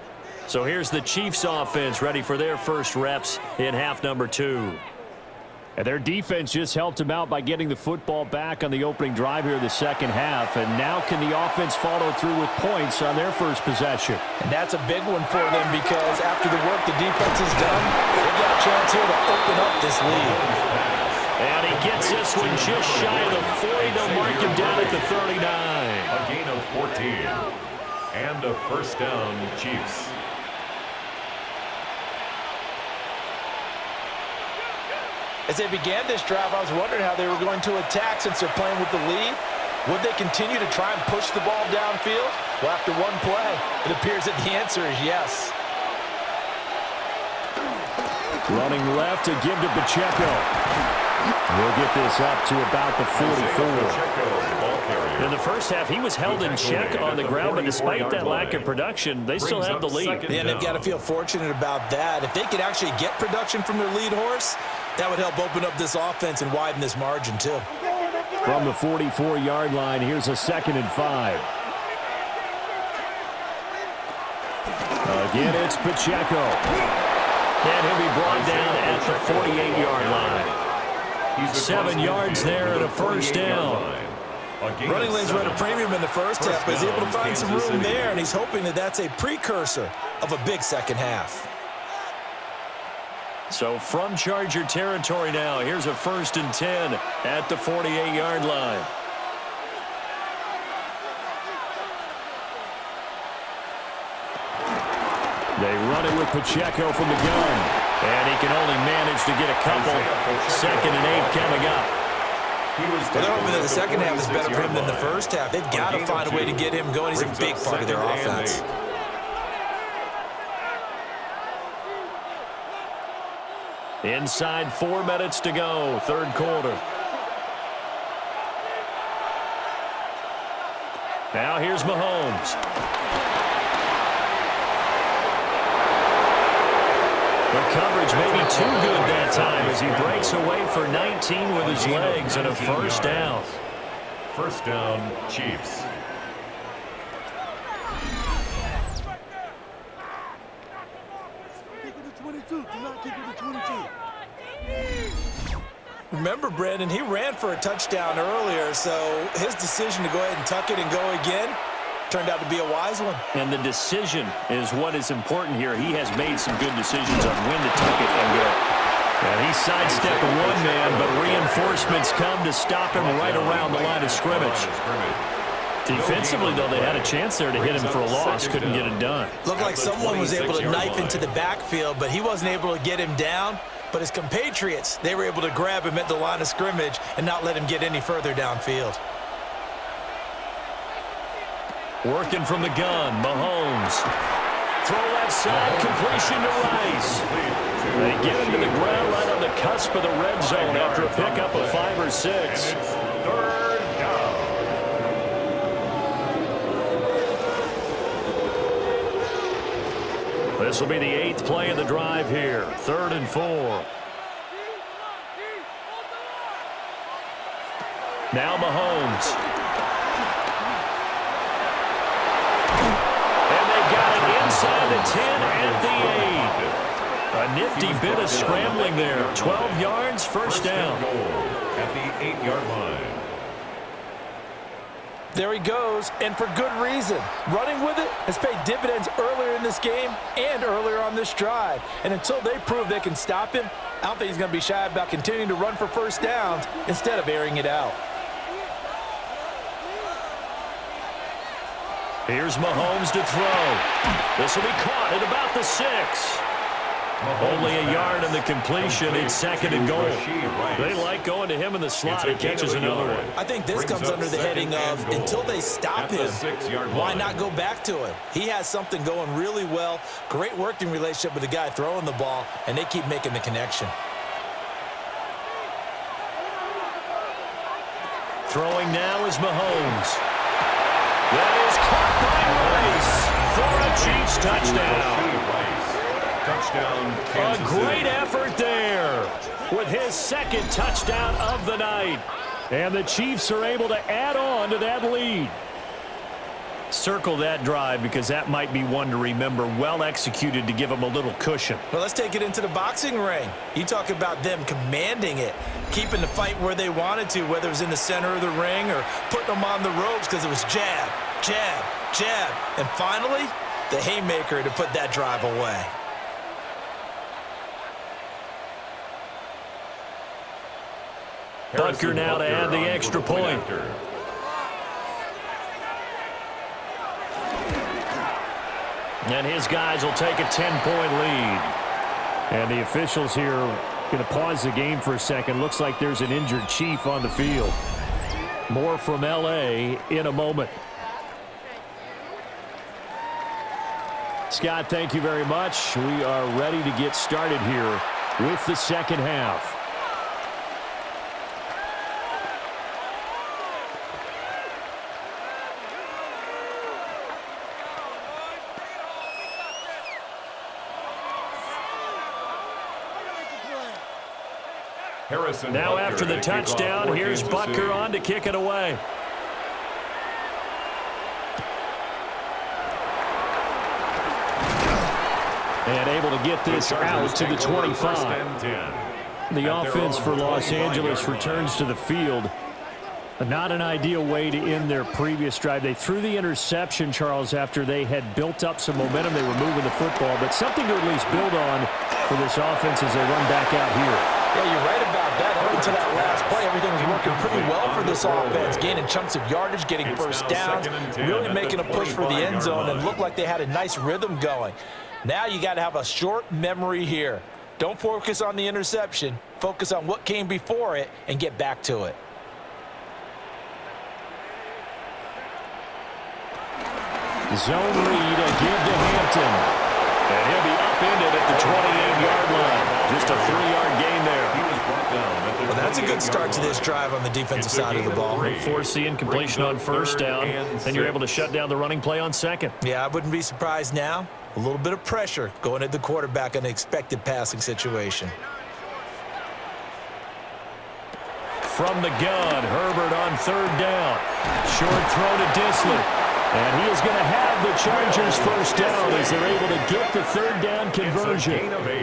So here's the Chiefs offense ready for their first reps in half number 2. And their defense just helped them out by getting the football back on the opening drive here in the second half. And now can the offense follow through with points on their first possession? And that's a big one for them because after the work the defense has done, they've got a chance here to open up this lead. And he gets this one just shy of the 40. They'll mark him down at the 39. A gain of 14. And a first down, Chiefs. As they began this drive, I was wondering how they were going to attack since they're playing with the lead. Would they continue to try and push the ball downfield? Well, after one play, it appears that the answer is yes. Running left to give to Pacheco. We'll get this up to about the 44. In the first half, he was held in check on the ground, but despite that lack of production, they still have the lead. Yeah, they've got to feel fortunate about that. If they could actually get production from their lead horse, that would help open up this offense and widen this margin, too. From the 44-yard line, here's a 2nd and 5. Again, it's Pacheco. And he'll be brought down at the 48-yard line. 7 yards there and a first down. Running lanes were at a premium in the first half, but he's able to find some room there, and he's hoping that that's a precursor of a big second half. So from Charger territory now, here's a 1st and 10 at the 48-yard line. They run it with Pacheco from the gun, and he can only manage to get a couple. 2nd and 8 coming up. Well, they're hoping that the second half is better for him than the first half. They've got to find a way to get him going. He's a big part of their offense. Inside 4 minutes to go, third quarter. Now here's Mahomes. The coverage may be too good that time as he breaks away for 19 with his legs and a first down. First down, Chiefs. Remember, Brandon, he ran for a touchdown earlier, so his decision to go ahead and tuck it and go again turned out to be a wise one. And the decision is what is important here. He has made some good decisions on when to tuck it and go. And he sidestepped one man, but reinforcements come to stop him right around the line of scrimmage. Defensively, though, they had a chance there to hit him for a loss. Couldn't get it done. Looked like someone was able to knife into the backfield, but he wasn't able to get him down. But his compatriots, they were able to grab him at the line of scrimmage and not let him get any further downfield. Working from the gun, Mahomes. Throw left side, completion to Rice. They get him to the ground right on the cusp of the red zone after a pickup of 5 or 6. Third down. This will be the 8th play of the drive here. 3rd and 4. Now Mahomes. And they've got it inside the 10 at the 8. A nifty bit of scrambling there. 12 yards, first down. At the 8-yard line. There he goes, and for good reason. Running with it has paid dividends earlier in this game and earlier on this drive. And until they prove they can stop him, I don't think he's going to be shy about continuing to run for first downs instead of airing it out. Here's Mahomes to throw. This will be caught at about the 6. Only a yard on the completion. It's 2nd and goal. They like going to him in the slot. He catches another one. I think this comes under the heading of until they stop him, why not go back to him? He has something going really well. Great working relationship with the guy throwing the ball, and they keep making the connection. Throwing now is Mahomes. That is caught by Rice for a Chiefs touchdown. A great effort there with his 2nd touchdown of the night. And the Chiefs are able to add on to that lead. Circle that drive because that might be one to remember. Well executed to give them a little cushion. Well, let's take it into the boxing ring. You talk about them commanding it, keeping the fight where they wanted to, whether it was in the center of the ring or putting them on the ropes because it was jab, jab, jab. And finally, the haymaker to put that drive away. Butker now to add the extra point. And his guys will take a 10-point lead. And the officials here going to pause the game for a second. Looks like there's an injured Chief on the field. More from L.A. in a moment. Scott, thank you very much. We are ready to get started here with the second half. Now after the touchdown, here's Butker on to kick it away. And able to get this out to the 25. The offense for Los Angeles returns to the field. Not an ideal way to end their previous drive. They threw the interception, Charles, after they had built up some momentum. They were moving the football, but something to at least build on for this offense as they run back out here. Yeah, you're right about that. Up until that last play, everything was working pretty well for this offense, gaining chunks of yardage, getting first downs, really making a push for the end zone, and looked like they had a nice rhythm going. Now you got to have a short memory here. Don't focus on the interception. Focus on what came before it and get back to it. Zone read, a give to Hampton. And he'll be upended at the 28-yard line. Just a 3-yard gain there. Well, that's a good start to this drive on the defensive side of the ball. Force the incompletion on first down, then you're able to shut down the running play on second. Yeah, I wouldn't be surprised now. A little bit of pressure going at the quarterback in an expected passing situation. From the gun, Herbert on third down. Short throw to Disley. And he is going to have the Chargers first down as they're able to get the third down conversion. It's a gain of 8.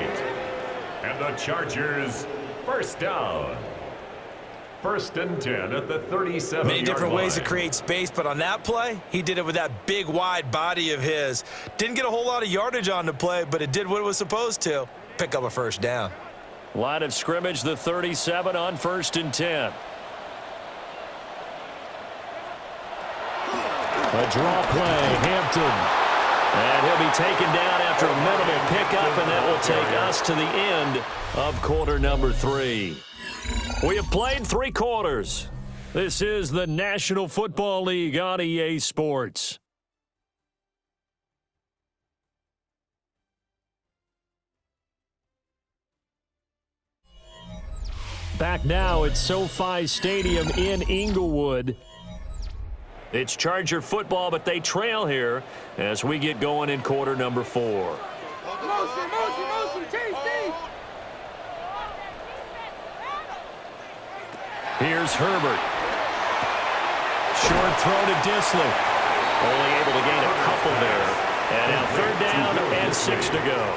And the Chargers first down. First and 10 at the 37-yard line. Many different ways to create space, but on that play, he did it with that big, wide body of his. Didn't get a whole lot of yardage on the play, but it did what it was supposed to. Pick up a first down. Line of scrimmage, the 37 on first and 10. A draw play, Hampton. And he'll be taken down after a minimal pickup, and that will take us to the end of quarter number 3. We have played 3 quarters. This is the National Football League on EA Sports. Back now at SoFi Stadium in Inglewood. It's Charger football, but they trail here as we get going in quarter number 4. Motion, team. Here's Herbert. Short throw to Disley. Only able to gain a couple there. And now third down and 6 to go.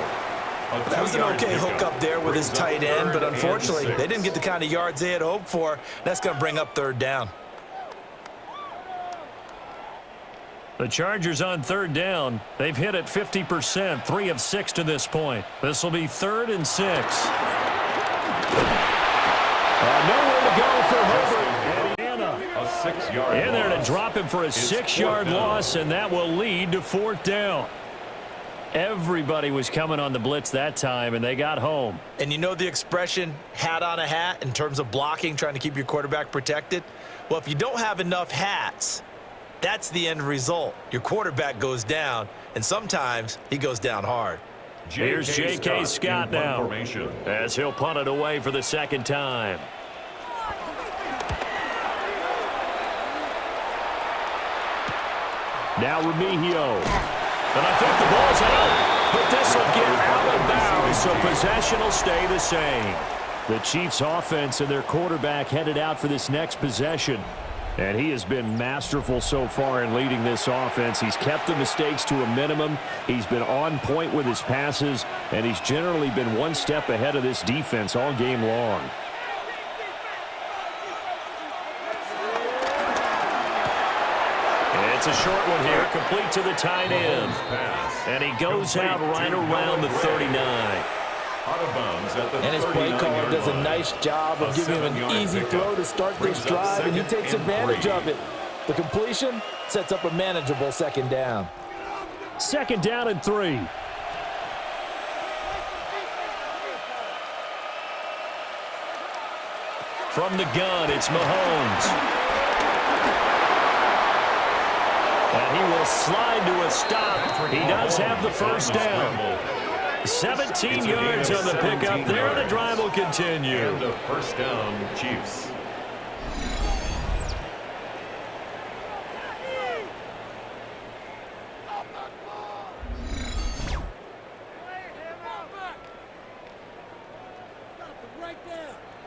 That was an okay hook up there with his tight end, but unfortunately, they didn't get the kind of yards they had hoped for. That's going to bring up third down. The Chargers on third down. They've hit it 50%, 3 of 6 to this point. This will be 3rd and 6. Nowhere to go for Herbert. A 6-yard in there to loss. drop him for a 6-yard loss, and that will lead to 4th down. Everybody was coming on the blitz that time, and they got home. And you know the expression, hat on a hat, in terms of blocking, trying to keep your quarterback protected? Well, if you don't have enough hats, that's the end result. Your quarterback goes down, and sometimes he goes down hard. Here's J.K. Scott now, as he'll punt it away for the 2nd time. Now Remigio. And I think the ball's out, but this will get out of bounds, so possession will stay the same. The Chiefs offense and their quarterback headed out for this next possession. And he has been masterful so far in leading this offense. He's kept the mistakes to a minimum. He's been on point with his passes, and he's generally been one step ahead of this defense all game long. It's a short one here, complete to the tight end. And he goes out right around the 39. And his play caller does a nice job of giving him an easy throw to start this drive, and he takes advantage of it. The completion sets up a manageable second down. 2nd down and 3. From the gun, it's Mahomes. And he will slide to a stop. He does have the first down. 17 yards on the pickup there, and the drive will continue. And a first down, Chiefs.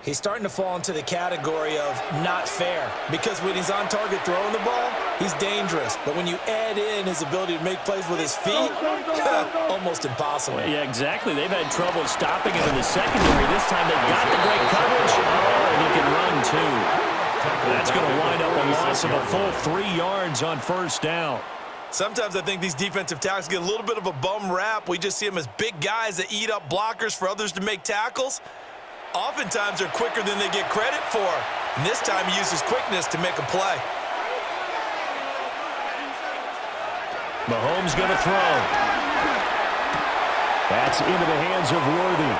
He's starting to fall into the category of not fair, because when he's on target throwing the ball, he's dangerous. But when you add in his ability to make plays with his feet, almost impossible. Yeah, exactly. They've had trouble stopping him in the secondary. This time they've got the great coverage. Oh, and he can run, too. That's going to wind up a loss of a full 3 yards on first down. Sometimes I think these defensive tackles get a little bit of a bum rap. We just see them as big guys that eat up blockers for others to make tackles. Oftentimes they're quicker than they get credit for. And this time he uses quickness to make a play. Mahomes going to throw. That's into the hands of Worthy.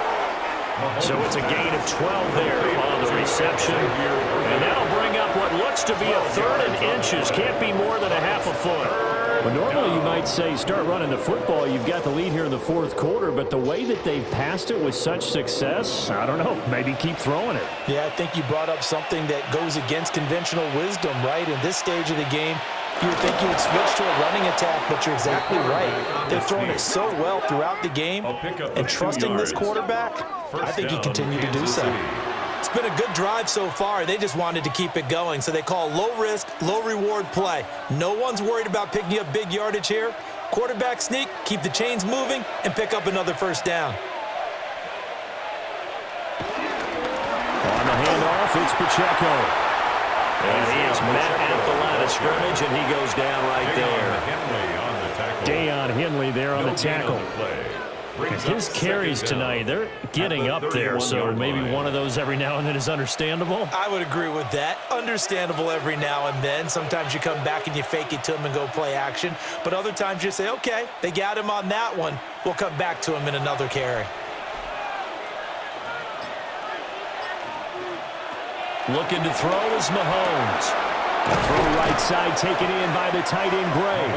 So it's a gain of 12 there on the reception. And that'll bring up what looks to be a 3rd and inches. Can't be more than a half a foot. Well, normally you might say start running the football. You've got the lead here in the 4th quarter, but the way that they've passed it with such success, I don't know, maybe keep throwing it. Yeah, I think you brought up something that goes against conventional wisdom, right? In this stage of the game, you would think you would switch to a running attack, but you're exactly right. They've thrown it so well throughout the game, and trusting this quarterback, I think you continue to do so. It's been a good drive so far. They just wanted to keep it going, so they call low-risk, low-reward play. No one's worried about picking up big yardage here. Quarterback sneak, keep the chains moving, and pick up another first down. On the handoff, it's Pacheco. And he is met at the line of scrimmage, and he goes down right there. Deion Henley there on the tackle. His carries tonight, they're getting up there, so maybe one of those every now and then is understandable. I would agree with that. Understandable every now and then. Sometimes you come back and you fake it to him and go play action. But other times you say, okay, they got him on that one. We'll come back to him in another carry. Looking to throw is Mahomes. The throw right side taken in by the tight end Gray.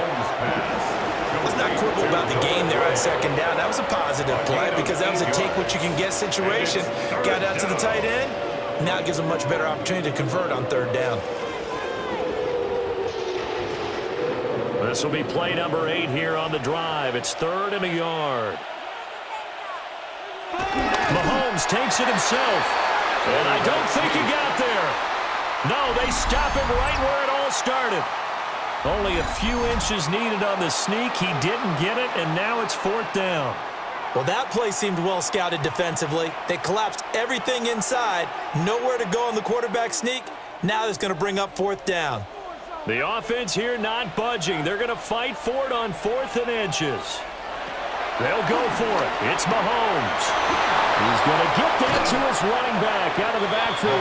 Let's not quibble about the game there on 2nd down. That was a positive play because that was a take-what-you-can-get situation. Got out to the tight end. Now it gives them a much better opportunity to convert on 3rd down. This will be play number 8 here on the drive. It's 3rd and a yard. Mahomes takes it himself. And I don't think he got there. No, they stop him right where it all started. Only a few inches needed on the sneak. He didn't get it, and now it's 4th down. Well, that play seemed well scouted defensively. They collapsed everything inside. Nowhere to go on the quarterback sneak. Now it's going to bring up 4th down. The offense here not budging. They're going to fight for it on 4th and inches. They'll go for it. It's Mahomes. He's going to get that to his running back out of the backfield.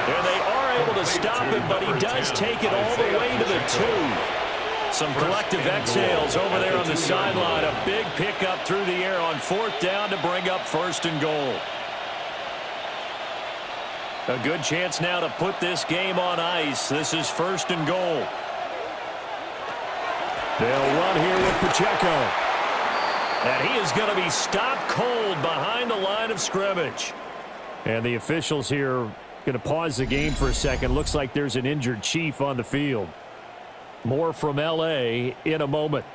And they are able to stop him, but he does take it all the way to the 2. Some collective exhales over there on the sideline. A big pickup through the air on 4th down to bring up 1st and goal. A good chance now to put this game on ice. This is 1st and goal. They'll run here with Pacheco. And he is going to be stopped cold behind the line of scrimmage. And the officials here going to pause the game for a second. Looks like there's an injured Chief on the field. More from L.A. in a moment.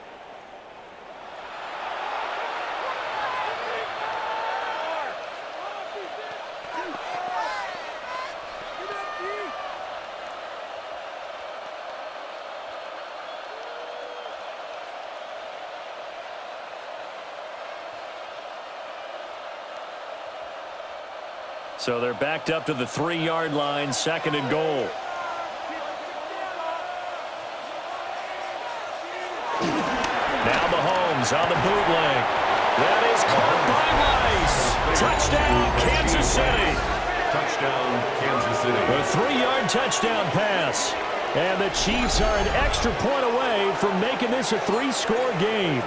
So they're backed up to the 3-yard line, 2nd and goal. Now Mahomes on the bootleg. That is caught by Rice. Touchdown, Kansas City. Touchdown, Kansas City. A 3-yard touchdown pass. And the Chiefs are an extra point away from making this a 3-score game.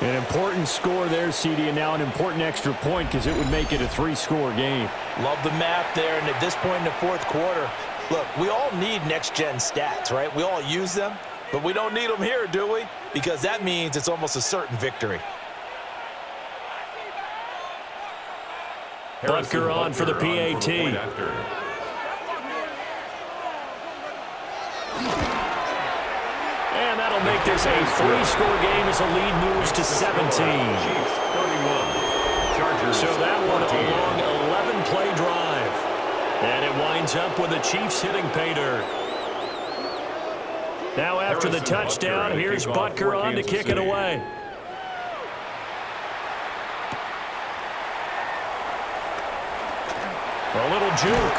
An important score there, CD, and now an important extra point because it would make it a 3-score game. Love the math there, and at this point in the 4th quarter, look, we all need next-gen stats, right? We all use them, but we don't need them here, do we? Because that means it's almost a certain victory. Butker on for the PAT. And that'll make this a 3-score game as the lead moves to 17. So that one a long 11-play drive. And it winds up with the Chiefs hitting pay dirt. Now after the touchdown, here's Butker on to kick it away. A little juke.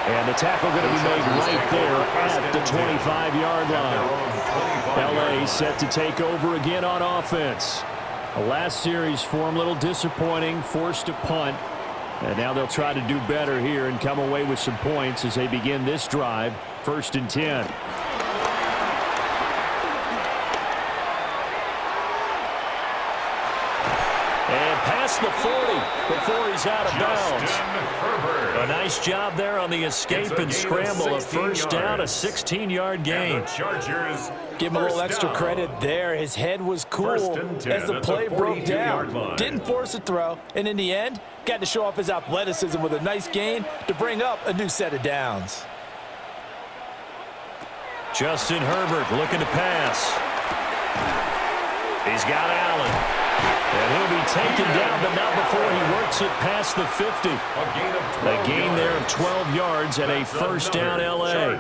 And the tackle going to be made right there at the 25-yard line. L.A. set to take over again on offense. The last series for them, a little disappointing, forced a punt. And now they'll try to do better here and come away with some points as they begin this drive, 1st and 10. And past the 40 before he's out of bounds. A nice job there on the escape and scramble. A 1st down, a 16-yard gain. Give him a little extra credit there. His head was cool as the play broke down. Didn't force a throw, and in the end, got to show off his athleticism with a nice gain to bring up a new set of downs. Justin Herbert looking to pass. He's got Allen. And he'll be taken down, but not before he works it past the 50. A gain there of 12 yards and a 1st down L.A.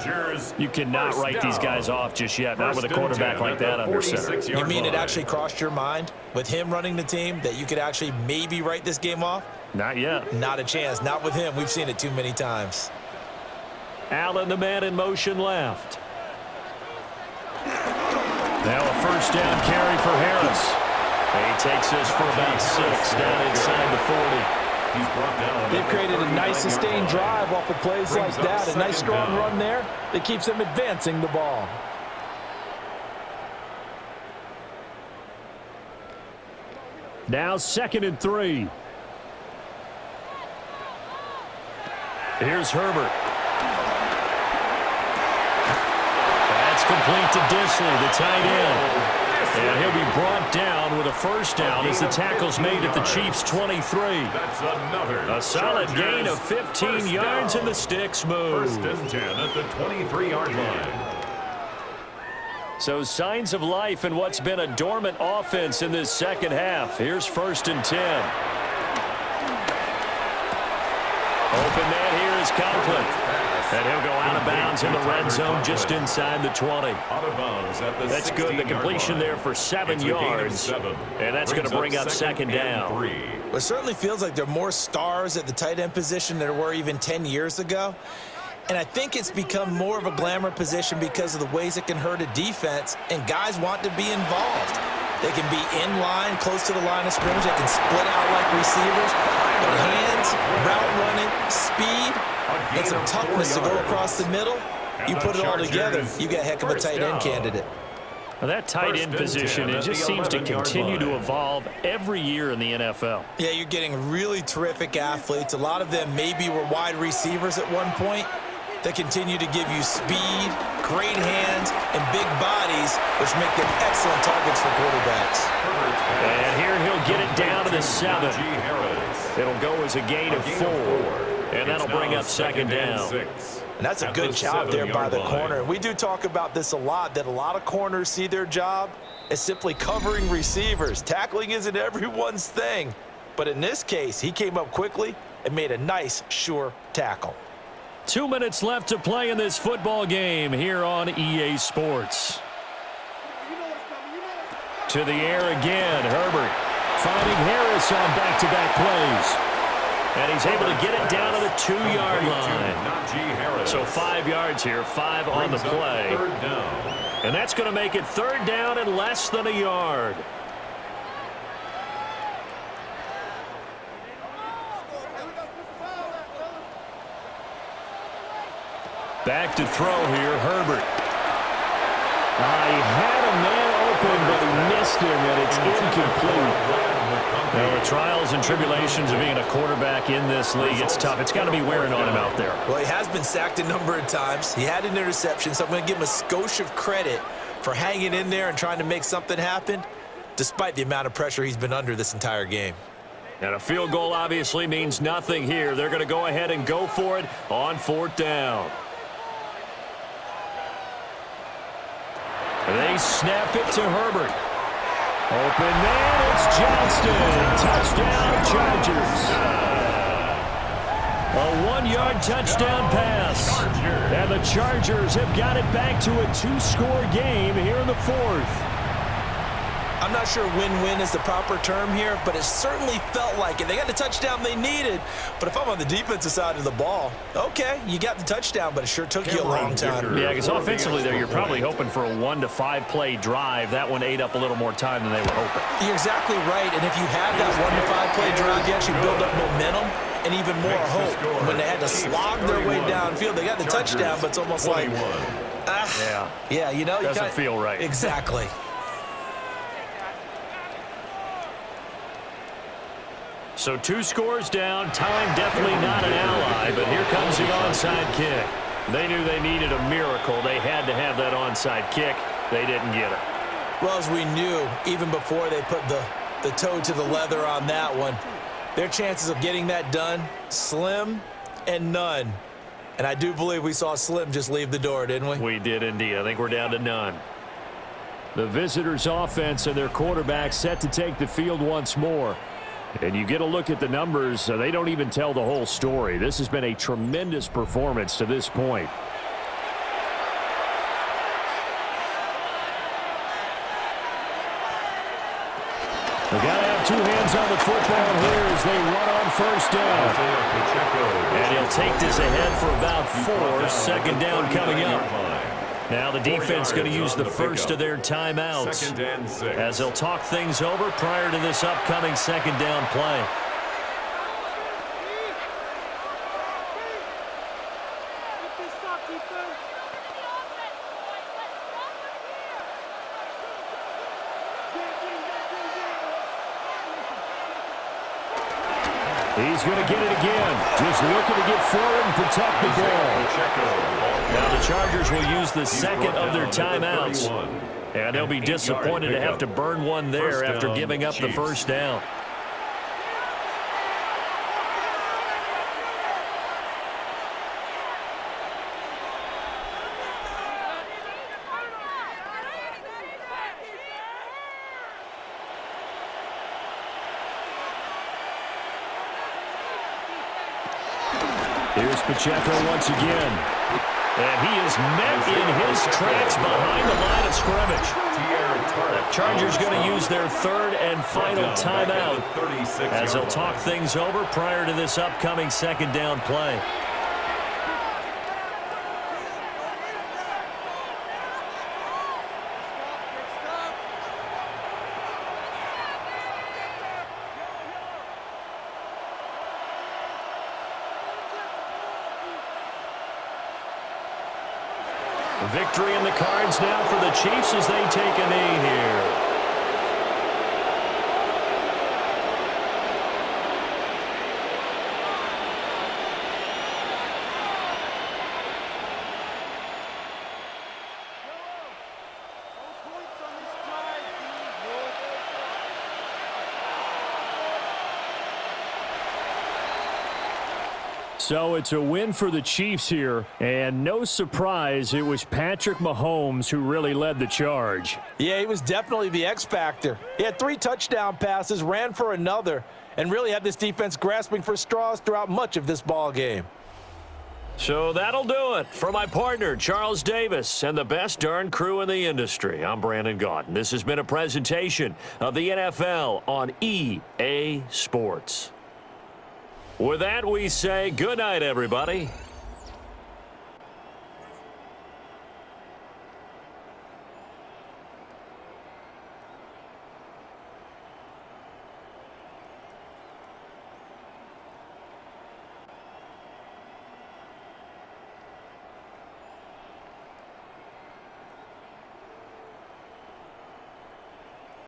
You cannot write these guys off just yet, not with a quarterback like that under center. You mean it actually crossed your mind with him running the team that you could actually maybe write this game off? Not yet. Not a chance. Not with him. We've seen it too many times. Allen, the man in motion left. Now a 1st down carry for Harris. He takes this for about 6 down inside the 40. He's brought down. They've created a nice sustained drive off of plays like that. A nice strong run there that keeps them advancing the ball. Now 2nd and 3. Here's Herbert. That's complete to Disley, the tight end. And he'll be brought down with a 1st down as the tackle's made at the Chiefs' 23. That's another. A solid gain of 15 yards and the sticks move. 1st and 10 at the 23-yard line. So signs of life in what's been a dormant offense in this 2nd half. Here's 1st and 10. Open man here is Conklin. And he'll go out of bounds in the red zone just inside the 20. Out of bounds at the That's good. The completion there for 7 yards. And that's going to bring up 2nd down. Well, it certainly feels like there are more stars at the tight end position than there were even 10 years ago. And I think it's become more of a glamour position because of the ways it can hurt a defense, and guys want to be involved. They can be in line, close to the line of scrimmage. They can split out like receivers. But hands, route running, speed, and some toughness to go across the middle, you put it all together, you got a heck of a tight end candidate. Well, that tight end position, it just seems to continue to evolve every year in the NFL. Yeah, you're getting really terrific athletes. A lot of them maybe were wide receivers at one point that continue to give you speed, great hands, and big bodies, which make them excellent targets for quarterbacks. And here he'll get it down to the 7. It'll go as a gain of 4. And that'll bring up 2nd down. And that's a good job there by the corner. We do talk about this a lot, that a lot of corners see their job as simply covering receivers. Tackling isn't everyone's thing. But in this case, he came up quickly and made a nice, sure tackle. 2 minutes left to play in this football game here on EA Sports. To the air again, Herbert finding Harris on back-to-back plays. And he's able to get it down to the 2-yard line. So 5 yards here, 5 on the play. And that's going to make it 3rd down and less than a yard. Back to throw here, Herbert. He had a man open, but he missed him, and it's incomplete. Now, the trials and tribulations of being a quarterback in this league, it's tough. It's got to be wearing on him out there. Well, he has been sacked a number of times. He had an interception, so I'm going to give him a skosh of credit for hanging in there and trying to make something happen, despite the amount of pressure he's been under this entire game. And a field goal obviously means nothing here. They're going to go ahead and go for it on 4th down. They snap it to Herbert. Open man, it's Johnston. Touchdown, Chargers. A 1-yard touchdown pass. And the Chargers have got it back to a 2-score game here in the 4th. I'm not sure win-win is the proper term here, but it certainly felt like it. They got the touchdown they needed, but if I'm on the defensive side of the ball, okay, you got the touchdown, but it sure took you a long time. Yeah, because offensively there, you're probably hoping for a 1 to 5 play drive. That one ate up a little more time than they were hoping. You're exactly right, and if you have that 1 to 5 play drive, you actually build up momentum and even more hope. When they had to slog their way downfield, they got the touchdown, but it's almost like, yeah, you know, doesn't feel right. Exactly. So 2 scores down, time definitely not an ally, but here comes the onside kick. They knew they needed a miracle. They had to have that onside kick. They didn't get it. Well, as we knew, even before they put the toe to the leather on that one, their chances of getting that done, slim and none. And I do believe we saw Slim just leave the door, didn't we? We did indeed. I think we're down to none. The visitors' offense and their quarterback set to take the field once more. And you get a look at the numbers, they don't even tell the whole story. This has been a tremendous performance to this point. They got to have 2 hands on the football here as they run on 1st down. And he'll take this ahead for about 4. 2nd down coming up. Now the defense going to use the first of their timeouts as they'll talk things over prior to this upcoming 2nd down play. He's going to get it again. Just looking to get forward and protect the ball. Now the Chargers will use the 2nd of their timeouts. And they'll be disappointed to have to burn one there after giving up the 1st down. Here's Pacheco once again. And he is met in his tracks behind the line of scrimmage. Chargers going to use their 3rd and final timeout as they'll talk things over prior to this upcoming 2nd down play. Victory in the cards now for the Chiefs as they take a knee here. So it's a win for the Chiefs here, and no surprise, it was Patrick Mahomes who really led the charge. Yeah, he was definitely the X factor. He had 3 touchdown passes, ran for another, and really had this defense grasping for straws throughout much of this ball game. So that'll do it for my partner, Charles Davis, and the best darn crew in the industry. I'm Brandon Gaudin. This has been a presentation of the NFL on EA Sports. With that, we say good night, everybody.